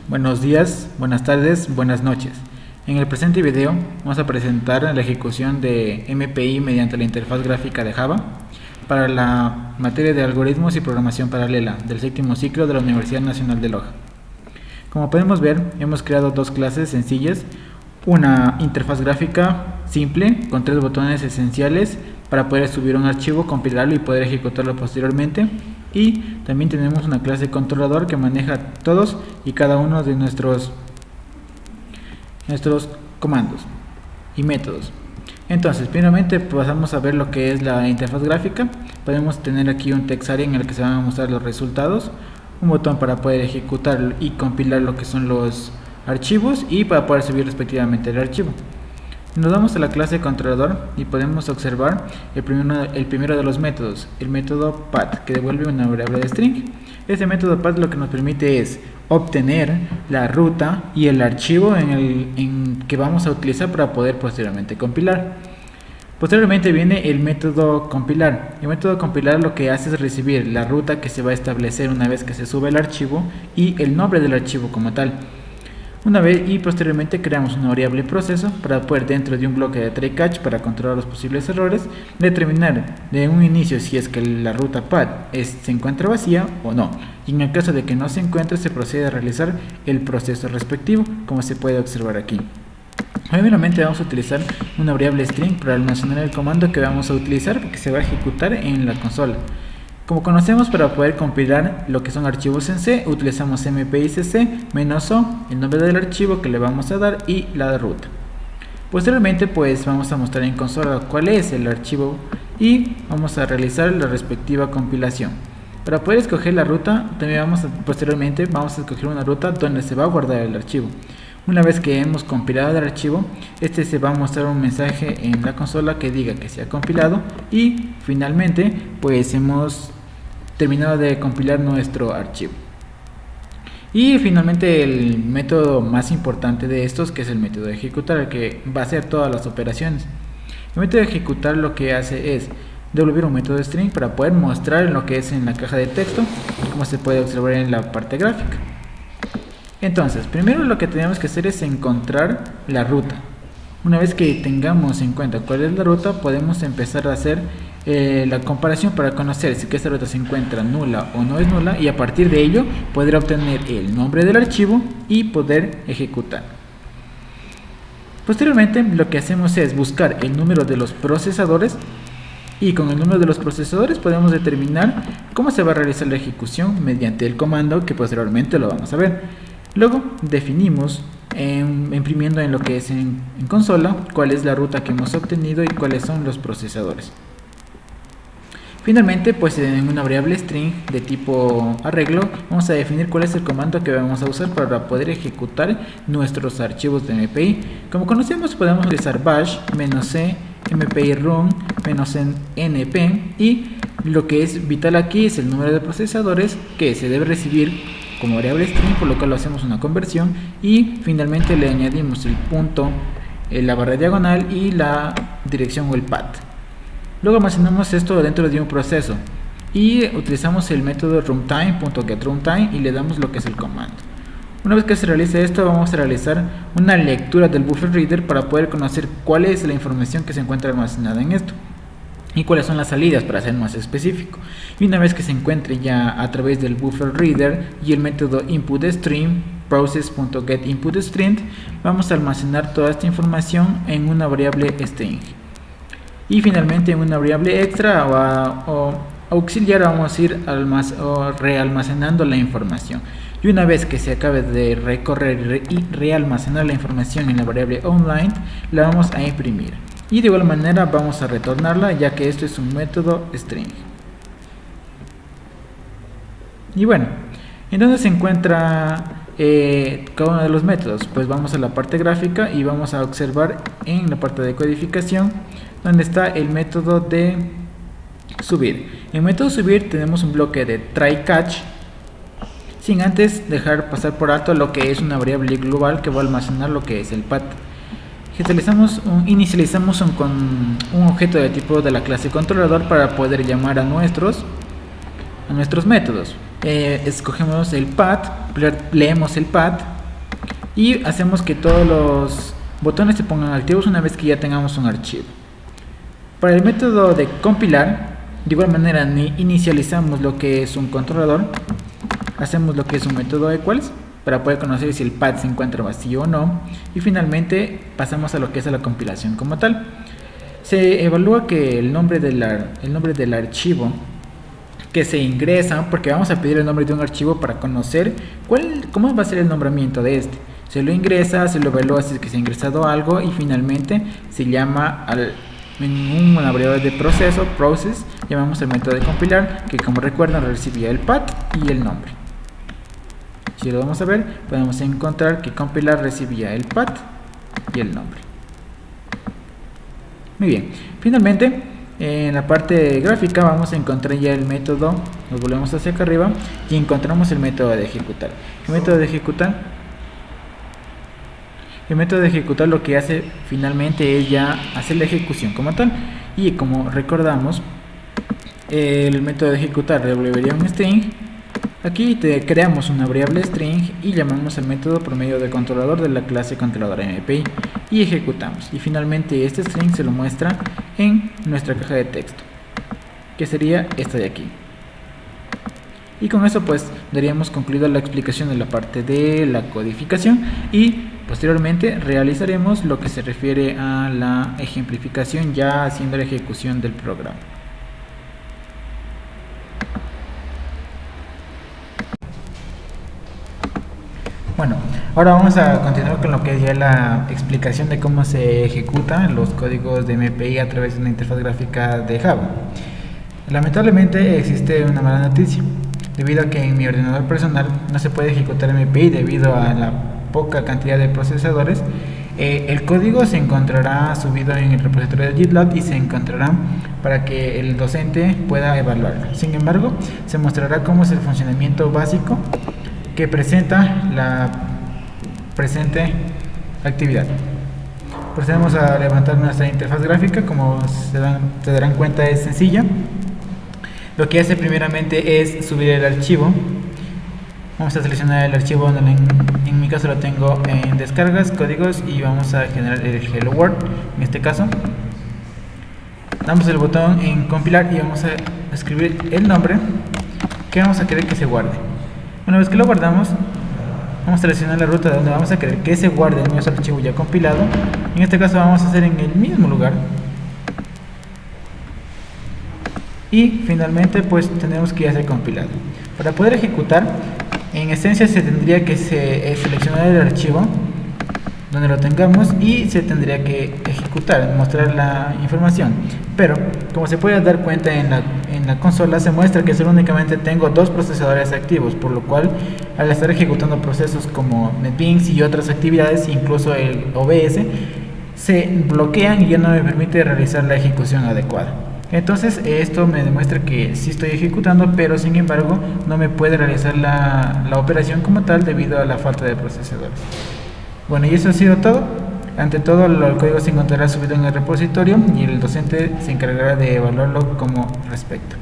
Buenos días, buenas tardes, buenas noches. En el presente video vamos a presentar la ejecución de MPI mediante la interfaz gráfica de Java para la materia de algoritmos y programación paralela del séptimo ciclo de la Universidad Nacional de Loja. Como podemos ver, hemos creado dos clases sencillas, una interfaz gráfica simple con 3 botones esenciales para poder subir un archivo, compilarlo y poder ejecutarlo posteriormente. Y también tenemos una clase controlador que maneja todos y cada uno de nuestros comandos y métodos. Entonces, primeramente pasamos a ver lo que es la interfaz gráfica. Podemos tener aquí un text area en el que se van a mostrar los resultados, un botón para poder ejecutar y compilar lo que son los archivos y para poder subir respectivamente el archivo. Nos vamos a la clase controlador y podemos observar el primero de los métodos, el método path, que devuelve una variable de string. Este método path lo que nos permite es obtener la ruta y el archivo que vamos a utilizar para poder posteriormente compilar. Posteriormente viene el método compilar. El método compilar lo que hace es recibir la ruta que se va a establecer una vez que se sube el archivo y el nombre del archivo como tal. Una vez y posteriormente creamos una variable proceso para poder, dentro de un bloque de try catch para controlar los posibles errores, determinar de un inicio si es que la ruta path se encuentra vacía o no, y en el caso de que no se encuentre se procede a realizar el proceso respectivo, como se puede observar aquí. Primeramente vamos a utilizar una variable string para almacenar el comando que vamos a utilizar, que se va a ejecutar en la consola. Como conocemos, para poder compilar lo que son archivos en C, utilizamos mpicc -o, el nombre del archivo que le vamos a dar y la ruta. Posteriormente pues vamos a mostrar en consola cuál es el archivo y vamos a realizar la respectiva compilación. Para poder escoger la ruta, posteriormente vamos a escoger una ruta donde se va a guardar el archivo. Una vez que hemos compilado el archivo, se va a mostrar un mensaje en la consola que diga que se ha compilado y finalmente pues hemos terminado de compilar nuestro archivo. Y finalmente el método más importante de estos, que es el método de ejecutar, el que va a hacer todas las operaciones. El método de ejecutar lo que hace es devolver un método string para poder mostrar lo que es en la caja de texto, como se puede observar en la parte gráfica. Entonces, primero lo que tenemos que hacer es encontrar la ruta. Una vez que tengamos en cuenta cuál es la ruta, podemos empezar a hacer la comparación para conocer si esta ruta se encuentra nula o no es nula, y a partir de ello poder obtener el nombre del archivo y poder ejecutar. Posteriormente lo que hacemos es buscar el número de los procesadores, y con el número de los procesadores podemos determinar cómo se va a realizar la ejecución mediante el comando que posteriormente lo vamos a ver. Luego definimos imprimiendo en lo que es en consola cuál es la ruta que hemos obtenido y cuáles son los procesadores. Finalmente, pues en una variable string de tipo arreglo vamos a definir cuál es el comando que vamos a usar para poder ejecutar nuestros archivos de MPI. Como conocemos, podemos utilizar bash -c mpi run -np, y lo que es vital aquí es el número de procesadores que se debe recibir como variable string, por lo cual lo hacemos una conversión y finalmente le añadimos el punto, la barra diagonal y la dirección o el path. Luego almacenamos esto dentro de un proceso y utilizamos el método runtime.getRuntime y le damos lo que es el comando. Una vez que se realice esto, vamos a realizar una lectura del buffer reader para poder conocer cuál es la información que se encuentra almacenada en esto y cuáles son las salidas, para ser más específico. Y una vez que se encuentre ya a través del buffer reader y el método inputStream process.getInputString, vamos a almacenar toda esta información en una variable string. Y finalmente en una variable extra o auxiliar vamos a ir realmacenando la información. Y una vez que se acabe de recorrer y realmacenar la información en la variable online, la vamos a imprimir. Y de igual manera vamos a retornarla, ya que esto es un método string. Y bueno, ¿en dónde se encuentra cada uno de los métodos? Pues vamos a la parte gráfica y vamos a observar en la parte de codificación donde está el método de subir. En el método subir tenemos un bloque de try catch, sin antes dejar pasar por alto lo que es una variable global que va a almacenar lo que es el path. Inicializamos con un objeto de tipo de la clase controlador para poder llamar a nuestros métodos. Escogemos el path, leemos el path y hacemos que todos los botones se pongan activos una vez que ya tengamos un archivo. Para el método de compilar, de igual manera inicializamos lo que es un controlador, hacemos lo que es un método equals para poder conocer si el pad se encuentra vacío o no, y finalmente pasamos a lo que es la compilación como tal. Se evalúa que el nombre del archivo que se ingresa, porque vamos a pedir el nombre de un archivo para conocer cómo va a ser el nombramiento de este. Se lo ingresa, se lo evalúa si es que se ha ingresado algo, y finalmente se llama en un abreviador de proceso, process, llamamos el método de compilar, que como recuerdan recibía el path y el nombre. Si lo vamos a ver, podemos encontrar que compilar recibía el path y el nombre. Muy bien, finalmente en la parte gráfica vamos a encontrar ya el método, nos volvemos hacia acá arriba y encontramos el método de ejecutar. El método de ejecutar lo que hace finalmente es ya hacer la ejecución como tal, y como recordamos, el método de ejecutar devolvería un string. Aquí creamos una variable string y llamamos al método por medio del controlador de la clase controlador MPI y ejecutamos, y finalmente este string se lo muestra en nuestra caja de texto, que sería esta de aquí. Y con eso pues daríamos concluida la explicación de la parte de la codificación, y posteriormente realizaremos lo que se refiere a la ejemplificación, ya haciendo la ejecución del programa. Bueno, ahora vamos a continuar con lo que es ya la explicación de cómo se ejecutan los códigos de MPI a través de una interfaz gráfica de Java. Lamentablemente existe una mala noticia, debido a que en mi ordenador personal no se puede ejecutar MPI debido a la poca cantidad de procesadores. El código se encontrará subido en el repositorio de GitLab y se encontrará para que el docente pueda evaluarlo. Sin embargo, se mostrará cómo es el funcionamiento básico que presenta la presente actividad. Procedemos a levantar nuestra interfaz gráfica. Como se darán cuenta, es sencilla. Lo que hace primeramente es subir el archivo. Vamos a seleccionar el archivo donde en mi caso lo tengo en descargas, códigos, y vamos a generar el Hello World en este caso. Damos el botón en compilar y vamos a escribir el nombre que vamos a querer que se guarde. Una vez que lo guardamos, vamos a seleccionar la ruta donde vamos a querer que se guarde nuestro archivo ya compilado. En este caso vamos a hacer en el mismo lugar. Y finalmente pues tenemos que ya ser compilado. Para poder ejecutar, en esencia se tendría que seleccionar el archivo donde lo tengamos y se tendría que ejecutar, mostrar la información. Pero como se puede dar cuenta en la consola, se muestra que solo únicamente tengo dos procesadores activos, por lo cual al estar ejecutando procesos como NetBeans y otras actividades, incluso el OBS, se bloquean y ya no me permite realizar la ejecución adecuada. Entonces esto me demuestra que sí estoy ejecutando, pero sin embargo no me puede realizar la operación como tal debido a la falta de procesadores. Bueno, y eso ha sido todo. Ante todo, el código se encontrará subido en el repositorio y el docente se encargará de evaluarlo como respecto.